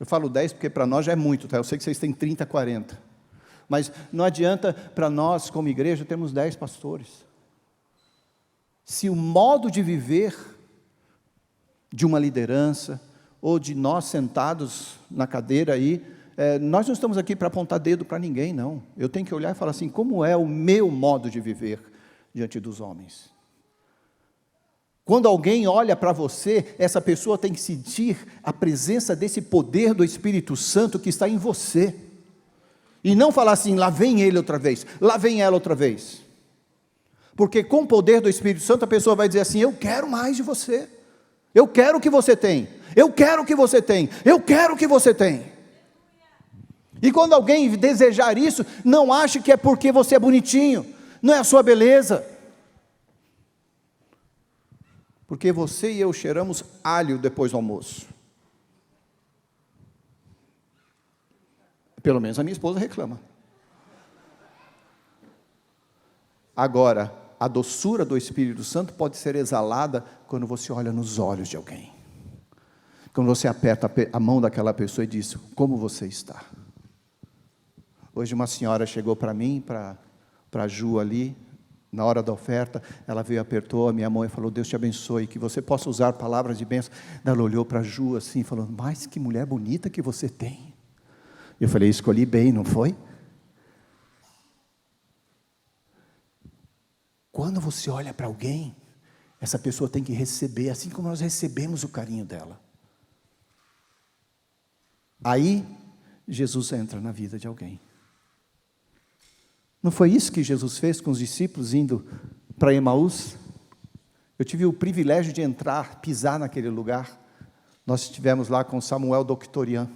Eu falo 10 porque para nós já é muito, tá? Eu sei que vocês têm 30, 40. Mas não adianta para nós, como igreja, termos 10 pastores. Se o modo de viver de uma liderança, ou de nós sentados na cadeira aí, nós não estamos aqui para apontar dedo para ninguém, não. Eu tenho que olhar e falar assim, como é o meu modo de viver diante dos homens? Quando alguém olha para você, essa pessoa tem que sentir a presença desse poder do Espírito Santo que está em você. E não falar assim, lá vem ele outra vez, lá vem ela outra vez. Porque com o poder do Espírito Santo, a pessoa vai dizer assim, eu quero mais de você. Eu quero o que você tem. Eu quero o que você tem. Eu quero o que você tem. E quando alguém desejar isso, não ache que é porque você é bonitinho. Não é a sua beleza. Porque você e eu cheiramos alho depois do almoço. Pelo menos a minha esposa reclama. Agora, a doçura do Espírito Santo pode ser exalada quando você olha nos olhos de alguém. Quando você aperta a mão daquela pessoa e diz, como você está? Hoje uma senhora chegou para mim, para a Ju ali, na hora da oferta, ela veio, apertou a minha mão e falou, Deus te abençoe, que você possa usar palavras de bênção. Ela olhou para a Ju assim e falou, mas que mulher bonita que você tem. Eu falei, escolhi bem, não foi? Quando você olha para alguém, essa pessoa tem que receber, assim como nós recebemos o carinho dela. Aí, Jesus entra na vida de alguém. Não foi isso que Jesus fez com os discípulos indo para Emaús? Eu tive o privilégio de entrar, pisar naquele lugar. Nós estivemos lá com Samuel Doctorian,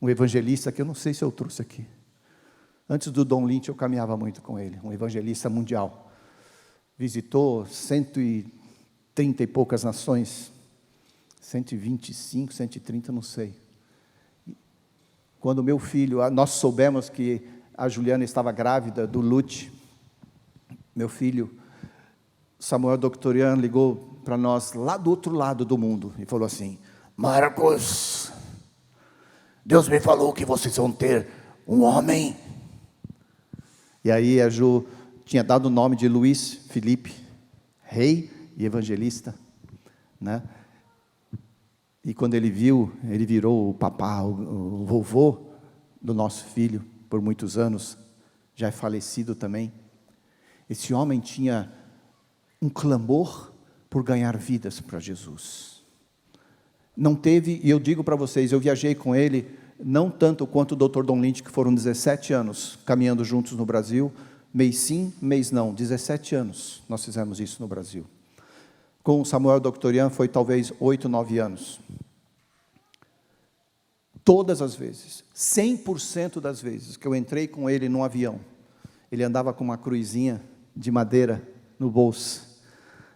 um evangelista que eu não sei se eu trouxe aqui. Antes do Don Lynch eu caminhava muito com ele, um evangelista mundial. Visitou 130 e poucas nações, 125, 130, não sei. Quando meu filho, nós soubemos que a Juliana estava grávida do Lute, meu filho, Samuel Doctorian, ligou para nós lá do outro lado do mundo e falou assim, Marcos, Deus me falou que vocês vão ter um homem. E aí a Ju tinha dado o nome de Luiz Felipe, rei e evangelista, né? E quando ele viu, ele virou o papá, o vovô do nosso filho, por muitos anos, já é falecido também. Esse homem tinha um clamor por ganhar vidas para Jesus. Não teve, e eu digo para vocês, eu viajei com ele, não tanto quanto o Dr. Don Lynch, que foram 17 anos caminhando juntos no Brasil, mês sim, mês não, 17 anos nós fizemos isso no Brasil. Com o Samuel Doctorian foi talvez 8, 9 anos. Todas as vezes, 100% das vezes que eu entrei com ele num avião, ele andava com uma cruzinha de madeira no bolso.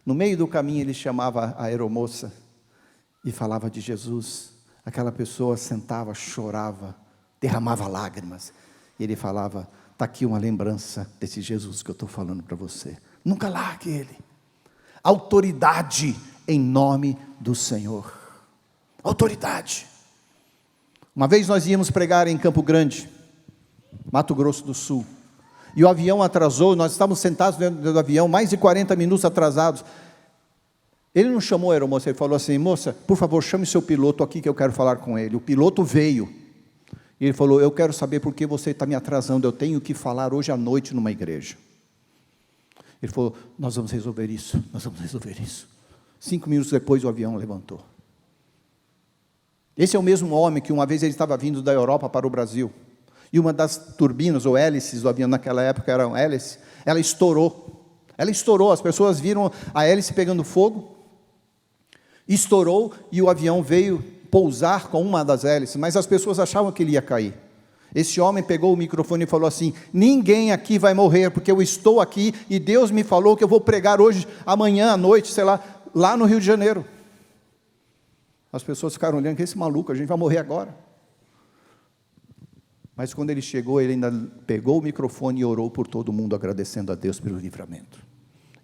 No meio do caminho ele chamava a aeromoça e falava de Jesus. Aquela pessoa sentava, chorava, derramava lágrimas. E ele falava, está aqui uma lembrança desse Jesus que eu estou falando para você. Nunca largue ele. Autoridade em nome do Senhor. Autoridade. Uma vez nós íamos pregar em Campo Grande, Mato Grosso do Sul, e o avião atrasou, nós estávamos sentados dentro do avião, mais de 40 minutos atrasados, Ele não chamou a aeromoça, ele falou assim: moça, por favor, chame seu piloto aqui que eu quero falar com ele. O piloto veio. E ele falou: eu quero saber por que você está me atrasando, eu tenho que falar hoje à noite numa igreja. Ele falou: nós vamos resolver isso, nós vamos resolver isso. 5 minutos depois o avião levantou. Esse é o mesmo homem que uma vez ele estava vindo da Europa para o Brasil. E uma das turbinas ou hélices do avião, naquela época eram hélices, ela estourou. Ela estourou, as pessoas viram a hélice pegando fogo. Estourou e o avião veio pousar com uma das hélices, mas as pessoas achavam que ele ia cair. Esse homem pegou o microfone e falou assim: ninguém aqui vai morrer, porque eu estou aqui e Deus me falou que eu vou pregar hoje, amanhã à noite, sei lá no Rio de Janeiro. As pessoas ficaram olhando: que esse maluco, a gente vai morrer agora. Mas quando ele chegou, ele ainda pegou o microfone e orou por todo mundo, agradecendo a Deus pelo livramento.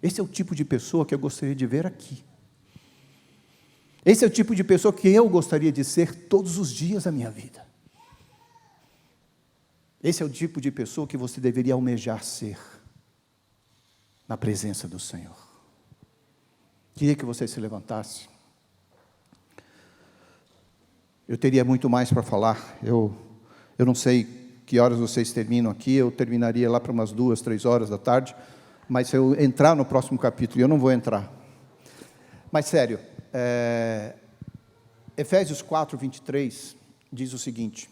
Esse é o tipo de pessoa que eu gostaria de ver aqui. Esse é o tipo de pessoa que eu gostaria de ser todos os dias da minha vida. Esse é o tipo de pessoa que você deveria almejar ser na presença do Senhor. Queria que você se levantasse. Eu teria muito mais para falar. Eu não sei que horas vocês terminam aqui. Eu terminaria lá para umas 2, 3 horas da tarde. Mas se eu entrar no próximo capítulo, eu não vou entrar. Mas sério, Efésios 4, 23 diz o seguinte: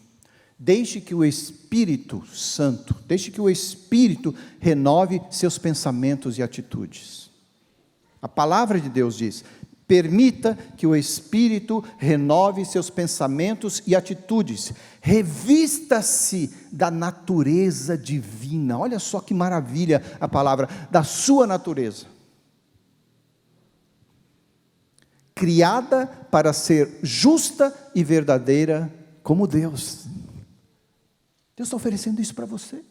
deixe que o Espírito Santo, deixe que o Espírito renove seus pensamentos e atitudes. A palavra de Deus diz: permita que o Espírito renove seus pensamentos e atitudes, revista-se da natureza divina. Olha só que maravilha a palavra, da sua natureza. Criada para ser justa e verdadeira como Deus. Deus está oferecendo isso para você.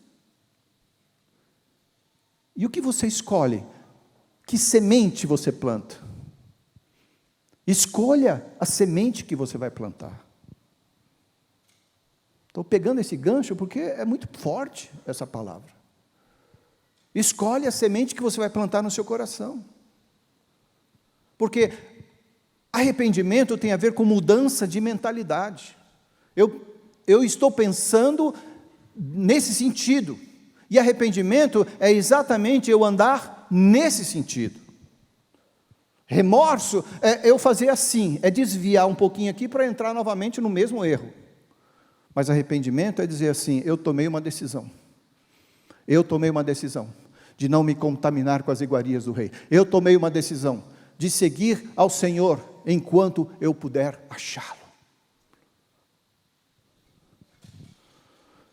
E o que você escolhe? Que semente você planta? Escolha a semente que você vai plantar. Estou pegando esse gancho porque é muito forte essa palavra. Escolhe a semente que você vai plantar no seu coração. Porque arrependimento tem a ver com mudança de mentalidade. Eu estou pensando nesse sentido. E arrependimento é exatamente eu andar nesse sentido. Remorso é eu fazer assim, é desviar um pouquinho aqui para entrar novamente no mesmo erro. Mas arrependimento é dizer assim: eu tomei uma decisão. Eu tomei uma decisão de não me contaminar com as iguarias do rei. Eu tomei uma decisão de seguir ao Senhor enquanto eu puder achá-lo.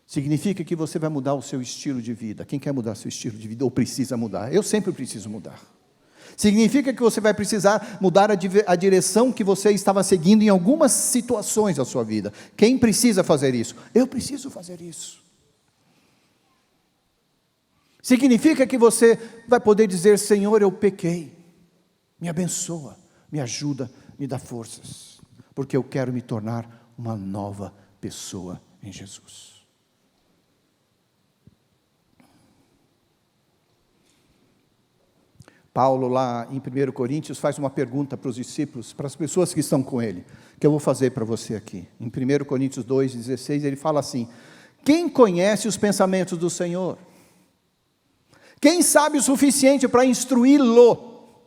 Significa que você vai mudar o seu estilo de vida. Quem quer mudar seu estilo de vida ou precisa mudar? Eu sempre preciso mudar. Significa que você vai precisar mudar a direção que você estava seguindo em algumas situações da sua vida. Quem precisa fazer isso? Eu preciso fazer isso. Significa que você vai poder dizer: Senhor, eu pequei, me abençoa, me ajuda, me dá forças, porque eu quero me tornar uma nova pessoa em Jesus. Paulo, lá em 1 Coríntios, faz uma pergunta para os discípulos, para as pessoas que estão com ele, que eu vou fazer para você aqui. Em 1 Coríntios 2,16, ele fala assim: quem conhece os pensamentos do Senhor? Quem sabe o suficiente para instruí-lo?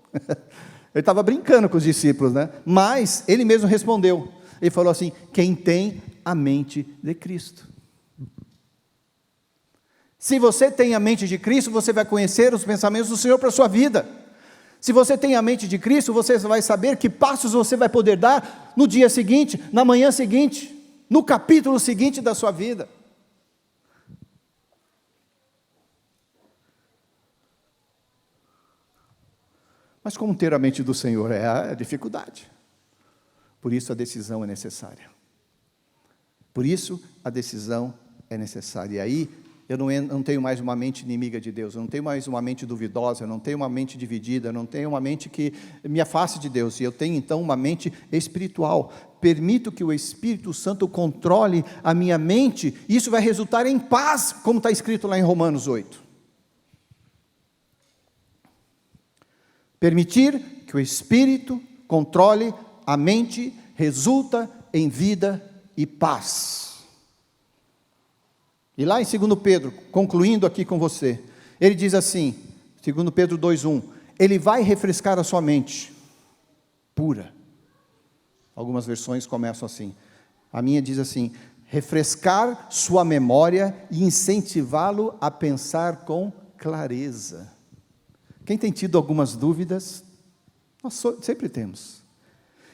Ele estava brincando com os discípulos, né? Mas ele mesmo respondeu. Ele falou assim: quem tem a mente de Cristo. Se você tem a mente de Cristo, você vai conhecer os pensamentos do Senhor para a sua vida. Se você tem a mente de Cristo, você vai saber que passos você vai poder dar no dia seguinte, na manhã seguinte, no capítulo seguinte da sua vida. Mas como ter a mente do Senhor é a dificuldade. Por isso a decisão é necessária. Por isso a decisão é necessária. E aí eu não tenho mais uma mente inimiga de Deus, eu não tenho mais uma mente duvidosa, eu não tenho uma mente dividida, eu não tenho uma mente que me afaste de Deus, e eu tenho então uma mente espiritual. Permito que o Espírito Santo controle a minha mente, e isso vai resultar em paz, como está escrito lá em Romanos 8. Permitir que o Espírito controle a mente resulta em vida e paz. E lá em 2 Pedro, concluindo aqui com você, ele diz assim, 2 Pedro 2:1, ele vai refrescar a sua mente pura. Algumas versões começam assim, a minha diz assim, refrescar sua memória e incentivá-lo a pensar com clareza. Quem tem tido algumas dúvidas, nós sempre temos.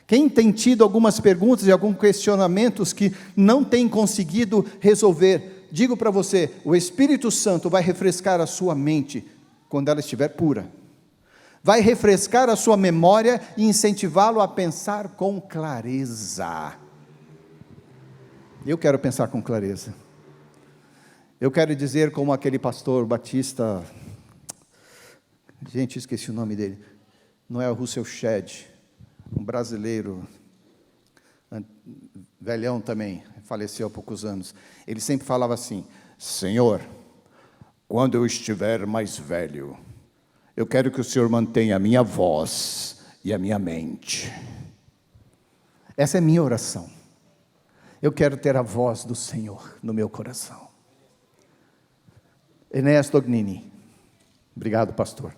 Quem tem tido algumas perguntas e alguns questionamentos que não tem conseguido resolver, digo para você, o Espírito Santo vai refrescar a sua mente quando ela estiver pura. Vai refrescar a sua memória e incentivá-lo a pensar com clareza. Eu quero pensar com clareza. Eu quero dizer como aquele pastor batista, gente, esqueci o nome dele, não é o Russell Shedd, um brasileiro, velhão também, faleceu há poucos anos. Ele sempre falava assim, Senhor, quando eu estiver mais velho, eu quero que o Senhor mantenha a minha voz e a minha mente. Essa é minha oração. Eu quero ter a voz do Senhor no meu coração. Enéas Tognini, obrigado pastor.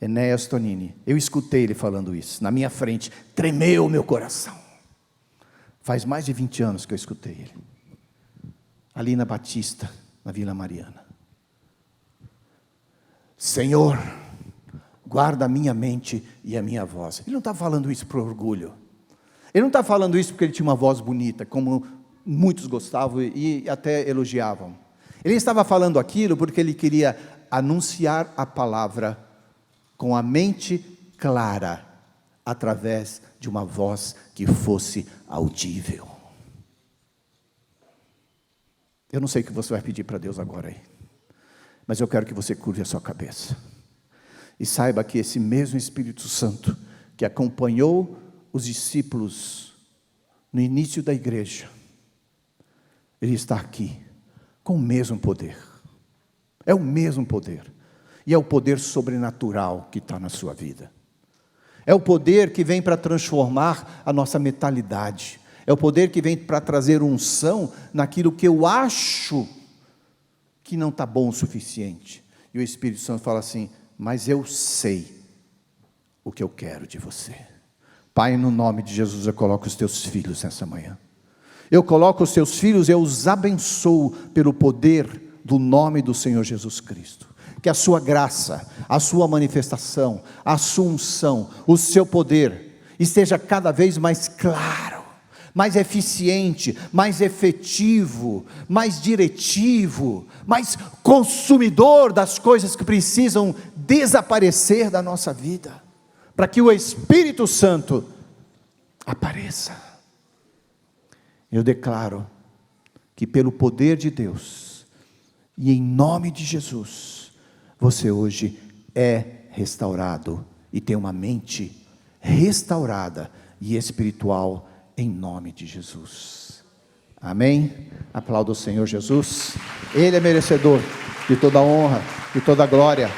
Enéas Tonini, eu escutei ele falando isso, na minha frente, tremeu o meu coração. Faz mais de 20 anos que eu escutei ele, ali na Batista, na Vila Mariana. Senhor, guarda a minha mente e a minha voz. Ele não está falando isso por orgulho, ele não está falando isso porque ele tinha uma voz bonita, como muitos gostavam e até elogiavam. Ele estava falando aquilo porque ele queria anunciar a palavra com a mente clara, através de uma voz que fosse audível. Eu não sei o que você vai pedir para Deus agora aí, mas eu quero que você curve a sua cabeça, e saiba que esse mesmo Espírito Santo, que acompanhou os discípulos no início da igreja, ele está aqui, com o mesmo poder, é o mesmo poder, e é o poder sobrenatural que está na sua vida. É o poder que vem para transformar a nossa mentalidade. É o poder que vem para trazer unção naquilo que eu acho que não está bom o suficiente. E o Espírito Santo fala assim, mas eu sei o que eu quero de você. Pai, no nome de Jesus, eu coloco os teus filhos nessa manhã. Eu coloco os teus filhos, eu os abençoo pelo poder do nome do Senhor Jesus Cristo. Que a sua graça, a sua manifestação, a sua unção, o seu poder, esteja cada vez mais claro, mais eficiente, mais efetivo, mais diretivo, mais consumidor das coisas que precisam desaparecer da nossa vida, para que o Espírito Santo apareça. Eu declaro que pelo poder de Deus, e em nome de Jesus, você hoje é restaurado e tem uma mente restaurada e espiritual em nome de Jesus. Amém? Aplauda o Senhor Jesus. Ele é merecedor de toda honra, de toda glória.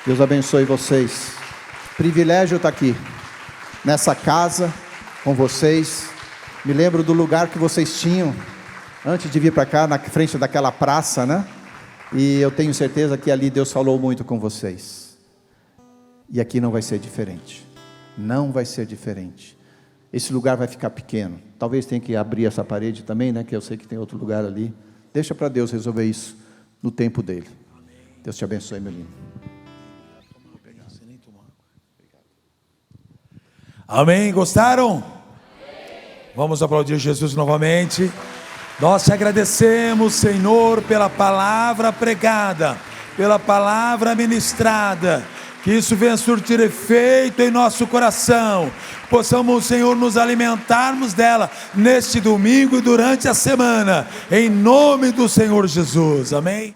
Deus abençoe vocês. Privilégio estar aqui nessa casa com vocês. Me lembro do lugar que vocês tinham antes de vir para cá, na frente daquela praça, né? E eu tenho certeza que ali Deus falou muito com vocês. E aqui não vai ser diferente. Não vai ser diferente. Esse lugar vai ficar pequeno. Talvez tenha que abrir essa parede também, né? Que eu sei que tem outro lugar ali. Deixa para Deus resolver isso no tempo dele. Deus te abençoe, meu lindo. Amém? Gostaram? Vamos aplaudir Jesus novamente. Nós te agradecemos, Senhor, pela palavra pregada, pela palavra ministrada, que isso venha surtir efeito em nosso coração, que possamos, Senhor, nos alimentarmos dela neste domingo e durante a semana, em nome do Senhor Jesus, amém?